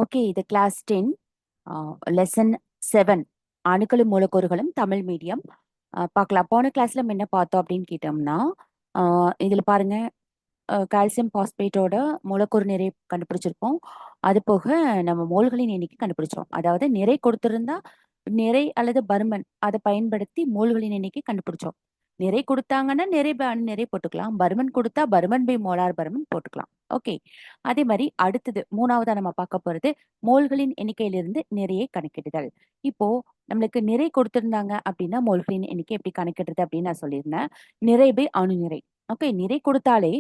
Okay, இது class 10 lesson 7 அணுக்களும் மூலக்கூறுகளும் Tamil medium. பார்க்கலாம். போன கிளாஸ்ல நம்ம என்ன பார்த்தோம் அப்படின்னு கேட்டோம்னா, இதுல பாருங்க, கால்சியம் பாஸ்பேட்டோட மூலக்கூறு நிறை கண்டுபிடிச்சிருப்போம். அது போக நம்ம மோல்களின் எண்ணிக்கை கண்டுபிடிச்சோம். அதாவது நிறை கொடுத்திருந்தா நிறை அல்லது பருமன் அதை பயன்படுத்தி மோல்களின் எண்ணிக்கை கண்டுபிடிச்சோம். நிறை கொடுத்தாங்கன்னா நிறை பை அணு நிறை போட்டுக்கலாம். பருமன் கொடுத்தா பருமன் பை மோலார் பருமன் போட்டுக்கலாம். ஓகே, அதே மாதிரி அடுத்தது மூணாவதா நம்ம பார்க்க போறது மோல்களின் எண்ணிக்கையிலிருந்து நிறையை கணக்கிடுதல். இப்போ நம்மளுக்கு நிறை கொடுத்திருந்தாங்க அப்படின்னா மோல்களின் எண்ணிக்கை எப்படி கணக்கிடுறது அப்படின்னு நான் சொல்லியிருந்தேன். நிறை பை அணு நிறை. ஓகே, நிறை கொடுத்தாலே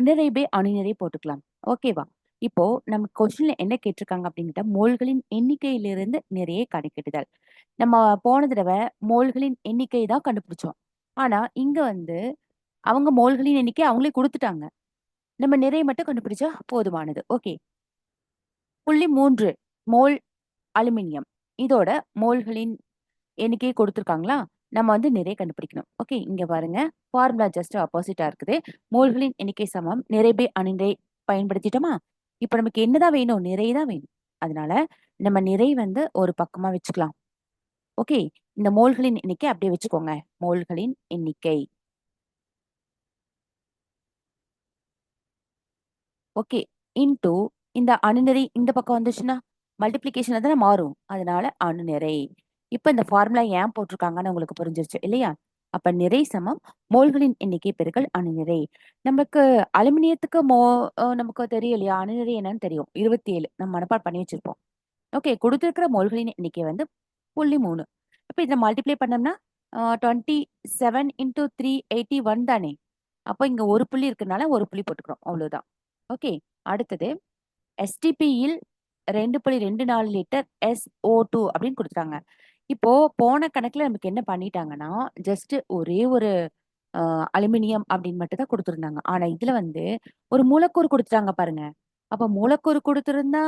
நிறை பை அணு நிறை போட்டுக்கலாம். ஓகேவா? இப்போ நம்ம கொஸ்டின்ல என்ன கேட்டிருக்காங்க அப்படிங்கிட்ட மோல்களின் எண்ணிக்கையிலிருந்து நிறையை கணக்கிடுதல். நம்ம போன தடவை மோல்களின் எண்ணிக்கை தான் கண்டுபிடிச்சோம். ஆனா இங்க வந்து அவங்க மோல்களின் எண்ணிக்கை அவங்களே கொடுத்துட்டாங்க. நம்ம நிறைய மட்டும் கண்டுபிடிச்சா போதுமானது. ஓகே, 0.3 மோல் அலுமினியம் இதோட மோல்களின் எண்ணிக்கையை கொடுத்துருக்காங்களா? நம்ம வந்து நிறைய கண்டுபிடிக்கணும். ஓகே, இங்க பாருங்க, ஃபார்முலா ஜஸ்ட் ஆப்போசிட்டா இருக்குது. மோல்களின் எண்ணிக்கை சமம் நிறை பை அணு நிறை பயன்படுத்திட்டோமா? இப்ப நமக்கு என்னதான் வேணும்? நிறை தான் வேணும். அதனால நம்ம நிறை வந்து ஒரு பக்கமா வச்சுக்கலாம். ஓகே, இந்த மோல்களின் எண்ணிக்கை அப்படியே வச்சுக்கோங்க. மோல்களின் எண்ணிக்கை. ஓகே, இன்டூ இந்த அணுநிறை இந்த பக்கம் வந்துச்சுன்னா மல்டிப்ளிகேஷன்ல தானே மாறும். அதனால அணுநிறை. இப்ப இந்த ஃபார்முலா ஏன் போட்டிருக்காங்கன்னு உங்களுக்கு புரிஞ்சிருச்சு இல்லையா? அப்ப நிறை சமம் மோல்களின் எண்ணிக்கை பெருக்கல் அணுநிறை. நமக்கு அலுமினியத்துக்கு நமக்கு தெரியும் இல்லையா? அணுநிறை என்னன்னு தெரியும், 27 நம்ம மனப்பாடம் பண்ணி வச்சிருப்போம். ஓகே, கொடுத்திருக்கிற மோல்களின் எண்ணிக்கை வந்து 0.3. இப்ப இதை மல்டிப்ளை பண்ணோம்னா 27 × 3 81 தானே. அப்போ இங்க ஒரு புள்ளி இருக்கனால ஒரு புள்ளி போட்டுக்கிறோம், அவ்வளவுதான். ஓகே, அடுத்தது எஸ்டிபியில் 2.24 லிட்டர் SO2 அப்படின்னு கொடுத்துட்டாங்க. இப்போ போன கணக்குல நமக்கு என்ன பண்ணிட்டாங்கன்னா ஜஸ்ட் ஒரே ஒரு அலுமினியம் அப்படின்னு மட்டும் தான் கொடுத்துருந்தாங்க. ஆனா இதுல வந்து ஒரு மூலக்கூறு கொடுத்துட்டாங்க பாருங்க. அப்ப மூலக்கூறு கொடுத்திருந்தா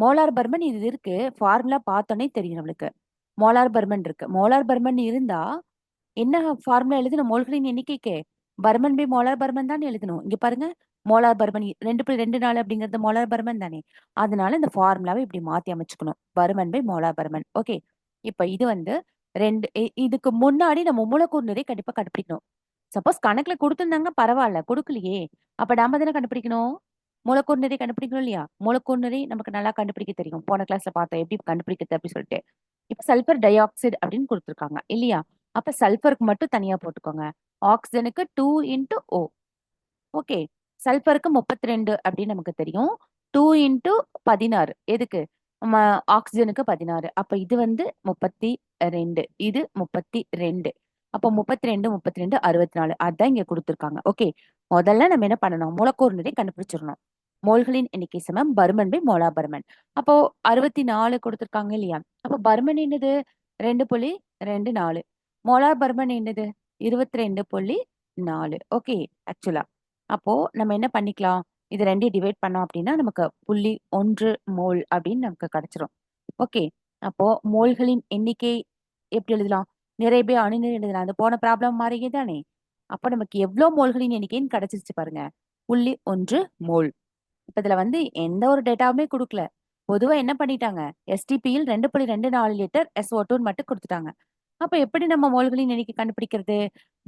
மோலார் பர்மன் இது இருக்கு. ஃபார்முலா பார்த்தோன்னே தெரியும் நம்மளுக்கு. மோலார் பர்மன் இருக்கு. மோலார் பர்மன் இருந்தா என்ன ஃபார்முலா எழுதணும்? மோல்களின் எண்ணிக்கைக்கு பர்மன் பை மோலார் பர்மன் தான் எழுதணும். இங்க பாருங்க, மோலார் பர்மன் 2.24 அப்படிங்கிறது மோலார் பர்மன் தானே. அதனால இந்த ஃபார்முலாவை இப்படி மாத்தி அமைச்சுக்கணும், பர்மன் பை மோலார் பர்மன். ஓகே, இப்ப இது வந்து இதுக்கு முன்னாடி நம்ம மூலக்கூறு நிறை கண்டிப்பா கண்டுபிடிக்கணும். சப்போஸ் கணக்குல கொடுத்திருந்தாங்க பரவாயில்ல, கொடுக்கலையே. அப்ப நாம தானே கண்டுபிடிக்கணும். மூலக்கூறு நிறை கண்டுபிடிக்கணும் இல்லையா? மூலக்கூறு நிறை நமக்கு நல்லா கண்டுபிடிக்க தெரியும். போன கிளாஸ்ல பார்த்தோம் எப்படி கண்டுபிடிக்கிறது அப்படின்னு சொல்லிட்டு. இப்ப சல்பர் டை ஆக்சைடு அப்படின்னு கொடுத்துருக்காங்க இல்லையா? அப்ப சல்பருக்கு மட்டும் தனியா போட்டுக்கோங்க. ஆக்சிஜனுக்கு 2 × O. ஓகே, சல்பருக்கு 32 அப்படின்னு நமக்கு தெரியும். 2 × 16 எதுக்கு? நம்ம ஆக்சிஜனுக்கு 16. அப்ப இது வந்து 32, இது 32. அப்போ 32 32 64 அதான் இங்க கொடுத்துருக்காங்க. ஓகே, முதல்ல நம்ம என்ன பண்ணணும்? மூலக்கூறு நிறை கண்டுபிடிச்சிடணும். மோல்களின் எண்ணிக்கை சமம் பருமன் பை மோலா பருமன். அப்போ 64 கொடுத்துருக்காங்க இல்லையா? அப்போ பருமன் என்னது? 2.24. மோலார் பருமன் என்னது? 22.4. ஓகே, ஆக்சுவலா அப்போ நம்ம என்ன பண்ணிக்கலாம்? இது ரெண்டையும் டிவைட் பண்ணோம் அப்படின்னா நமக்கு 0.1 மோல் அப்படின்னு நமக்கு கிடைச்சிரும். ஓகே, அப்போ மோல்களின் எண்ணிக்கை எப்படி எழுதலாம்? நிறை பை அணு நிறை எழுதலாம். அது போன ப்ராப்ளம் மாதிரியே தானே. அப்போ நமக்கு எவ்வளவு மோல்களின் எண்ணிக்கைன்னு கிடைச்சிருச்சு பாருங்க, 0.1 மோல். இப்ப இதுல வந்து எந்த ஒரு டேட்டாவுமே கொடுக்கல. பொதுவா என்ன பண்ணிட்டாங்க? எஸ்டிபியில் 2.24 லிட்டர் SO2 மட்டும் கொடுத்துட்டாங்க. அப்ப எப்படி நம்ம மோல்களின் எண்ணிக்கை கண்டுபிடிக்கிறது?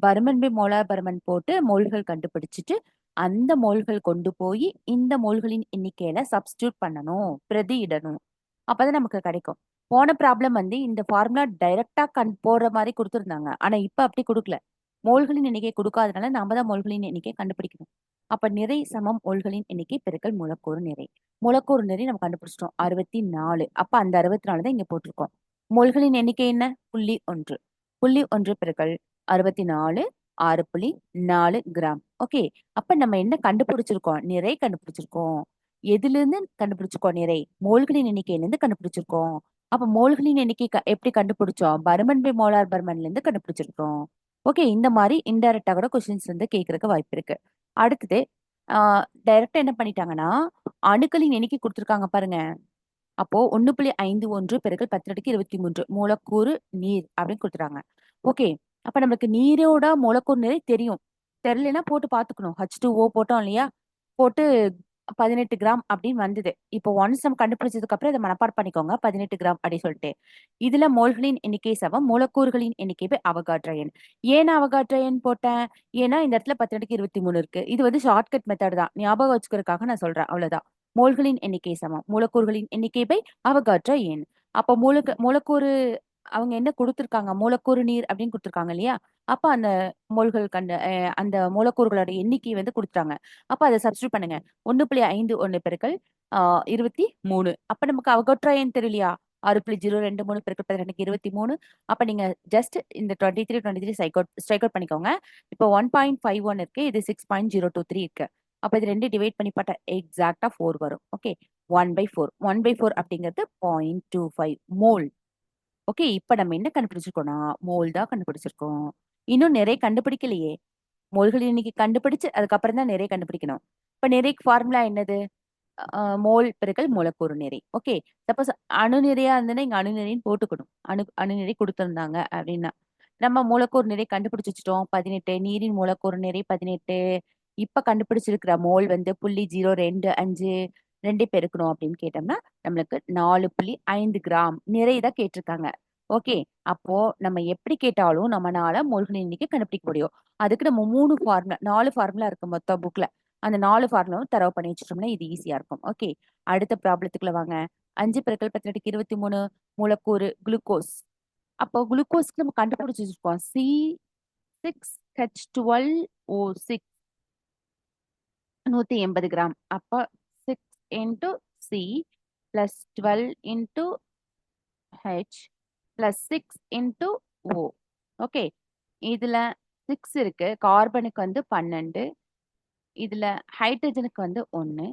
பருமன் பை மோலார் பருமன் போட்டு மோல்கள் கண்டுபிடிச்சிட்டு அந்த மோல்கள் கொண்டு போய் இந்த மோல்களின் எண்ணிக்கையில சப்ஸ்டியூட் பண்ணணும், பிரதியிடணும். அப்பதான் நமக்கு கிடைக்கும். போன ப்ராப்ளம் வந்து இந்த ஃபார்முலா டைரக்டா போடுற மாதிரி கொடுத்துருந்தாங்க. ஆனா இப்ப அப்படி கொடுக்கல. மோல்களின் எண்ணிக்கை கொடுக்காதனால நாம தான் மோல்களின் எண்ணிக்கை கண்டுபிடிக்கணும். அப்ப நிறை சமம் மோல்களின் எண்ணிக்கை பெருக்கல் மூலக்கூறு நிறை. மூலக்கூறு நிறை நம்ம கண்டுபிடிச்சிட்டோம் 64. அப்ப அந்த 64 தான் இங்க போட்டிருக்கோம். மோல்களின் எண்ணிக்கை என்ன? 0.1. 0.1 பெருக்கல் 64 6.4 கிராம். ஓகே, அப்ப நம்ம என்ன கண்டுபிடிச்சிருக்கோம்? நிறை கண்டுபிடிச்சிருக்கோம். எதுல இருந்து கண்டுபிடிச்சிருக்கோம்? நிறை மோல்களின் எண்ணிக்கையில இருந்து கண்டுபிடிச்சிருக்கோம். அப்ப மோல்களின் எண்ணிக்கை எப்படி கண்டுபிடிச்சோம்? பருமன் பை மோலார் பருமன்ல இருந்து கண்டுபிடிச்சிருக்கோம். ஓகே, இந்த மாதிரி இன்டைரக்டா கூட கொஸ்டின்ஸ் வந்து கேட்கறதுக்கு வாய்ப்பு இருக்கு. அடுத்தது டைரக்டா என்ன பண்ணிட்டாங்கன்னா அணுக்களின் எண்ணிக்கை கொடுத்துருக்காங்க பாருங்க. அப்போ 1.51 பெருக்கல் 10⁻23 மூலக்கூறு நீர் அப்படின்னு கொடுத்துட்டாங்க. ஓகே, அப்ப நம்மளுக்கு நீரோட மூலக்கூறு நிறை தெரியும். தெரியலன்னா போட்டு பாத்துக்கணும். H2O போட்டோம் இல்லையா? போட்டு 18 கிராம் அப்படின்னு வந்தது. இப்போ ஒன்ஸ் நம்ம கண்டுபிடிச்சதுக்கு அப்புறம் இதை மனப்பாடம் பண்ணிக்கோங்க, 18 கிராம் அப்படின்னு சொல்லிட்டு. இதுல மோல்களின் எண்ணிக்கை சமம் மூலக்கூறுகளின் எண்ணிக்கை பை அவகாட்ரா எண். ஏன் அவகாட்ரா எண் போட்டேன்? ஏன்னா இந்த இடத்துல 10^23 இருக்கு. இது வந்து ஷார்ட்கட் மெத்தட் தான், ஞாபகம் வச்சுக்கிறதுக்காக நான் சொல்றேன், அவ்வளவுதான். மோல்களின் எண்ணிக்கை சமம் மூலக்கூறுகளின் எண்ணிக்கை பை அவகாட்ரா எண். அப்போ மூலக்கூறு அவங்க என்ன கொடுத்திருக்காங்க, மூலக்கூறு நீர் அப்படின்னு கொடுத்திருக்காங்க இல்லையா? அப்ப அந்த மோல்கள் அந்த மூலக்கூறுகளோட எண்ணிக்கை வந்து கொடுத்துட்டாங்க. அப்ப அதை சப்ஸ்டியூட் பண்ணுங்க. 1.51 பெருக்கல் 23. அப்ப நமக்கு அவகோட்ரா எண் தெரியலையா? 6.023 பெருக்கல் 12 23. அப்ப நீங்க ஜஸ்ட் இந்த 23 ஸ்ட்ரைக் அவுட் பண்ணிக்கோங்க. இப்போ 1.51 இருக்கு, இது 6.023 இருக்கு. அப்ப இது ரெண்டு டிவைட் பண்ணி பார்த்தா எக்ஸாக்டா 4 வரும். ஓகே, 1/4. 1/4 அப்படிங்கிறது 0.25 மோல். ஓகே, இப்ப நம்ம என்ன கண்டுபிடிச்சிருக்கோம்னா மோல் தான் கண்டுபிடிச்சிருக்கோம். இன்னும் நிறைய கண்டுபிடிக்கலையே. மோல்கள் இன்னைக்கு கண்டுபிடிச்சு அதுக்கப்புறம் தான் நிறைய கண்டுபிடிக்கணும். இப்ப நிறைக்கு ஃபார்முலா என்னது? மோல் பெருக்கல் மூலக்கூறு நிறை. ஓகே, சப்போஸ் அணு நிறையா இருந்ததுன்னா இங்க அணு நிறைன்னு போட்டுக்கணும். அணு நிறை கொடுத்திருந்தாங்க அப்படின்னா நம்ம மூலக்கூறு நிறை கண்டுபிடிச்சு வச்சுட்டோம் 18. நீரின் மூலக்கூறு நிறை 18. இப்ப கண்டுபிடிச்சிருக்கிற மோல் வந்து 0.025 ரெண்டே பெருக்கணும் அப்படின்னு கேட்டோம்னா நம்மளுக்கு 4.5 கிராம் நிறை தான் கேட்டிருக்காங்க. ஓகே, அப்போ நம்ம எப்படி கேட்டாலும் நம்மளால மோல்களின் எண்ணிக்கை கண்டுபிடிக்க முடியும். அதுக்கு நம்ம 4 ஃபார்முலா இருக்கு மொத்த புக்ல. அந்த 4 ஃபார்முலாவும் தரவு பண்ணி வச்சுட்டோம்னா இது ஈஸியா இருக்கும். ஓகே, அடுத்த ப்ராப்ளத்துக்குள்ள வாங்க. 5 பெருக்கல் 18 23 மூலக்கூறு குளுக்கோஸ். அப்போ குளுக்கோஸ்க்கு நம்ம கண்டுபிடிச்சு வச்சிருக்கோம் C6H12O6 180 கிராம். அப்போ 6 into C plus 12 into H plus 6 into O. Okay, இதுல 6 இருக்கு, கார்பனுக்கு வந்து 12, இதுல ஹைட்ரஜனுக்கு வந்து 1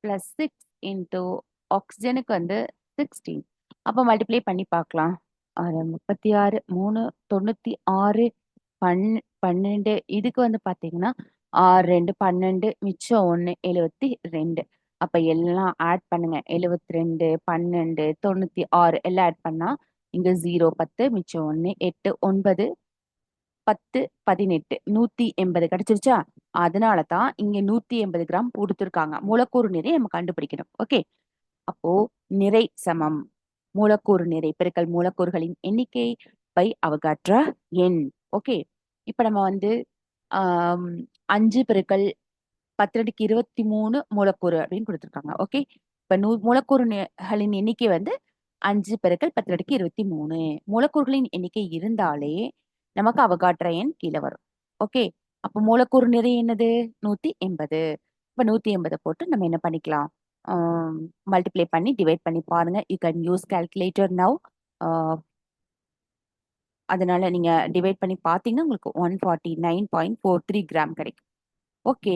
பிளஸ் 6 இன்டூ ஆக்சிஜனுக்கு வந்து 16. அப்போ மல்டிப்ளை பண்ணி பார்க்கலாம். 36 3 96 12. இதுக்கு வந்து பாத்தீங்கன்னா 6 2 12 மிச்சம் 1 72. அப்ப எல்லாம் ஆட் பண்ணுங்க. 72 12 96 எல்லாம் ஆட் பண்ணா இங்க 0 10 மிச்சம் 1 8 9 10 18 180 கிடைச்சிருச்சா? அதனாலதான் இங்க 180 கிராம் கொடுத்துருக்காங்க. மூலக்கூறு நிறை நம்ம கண்டுபிடிக்கணும். ஓகே, அப்போ நிறை சமம் மூலக்கூறு நிறை பெருக்கல் மூலக்கூறுகளின் எண்ணிக்கை பை அவகாட்ரா எண். ஓகே, இப்ப நம்ம வந்து 5 பெருக்கல் 10^23 மூலக்கூறு அப்படின்னு கொடுத்துருக்காங்க. ஓகே, இப்ப மூலக்கூறுகளின் எண்ணிக்கை வந்து 5 பெருக்கல் 10^23. மூலக்கூறுகளின் எண்ணிக்கை இருந்தாலே நமக்கு அவகாட்ரா எண் கீழே வரும். ஓகே, அப்ப மூலக்கூறு நிறை என்னது? 180. இப்ப 180 போட்டு நம்ம என்ன பண்ணிக்கலாம்? மல்டிப்ளை பண்ணி டிவைட் பண்ணி பாருங்க. You can use calculator now. அதனால நீங்க டிவைட் பண்ணி பார்த்தீங்கன்னா உங்களுக்கு 149.43 கிராம் கிடைக்கும். ஓகே.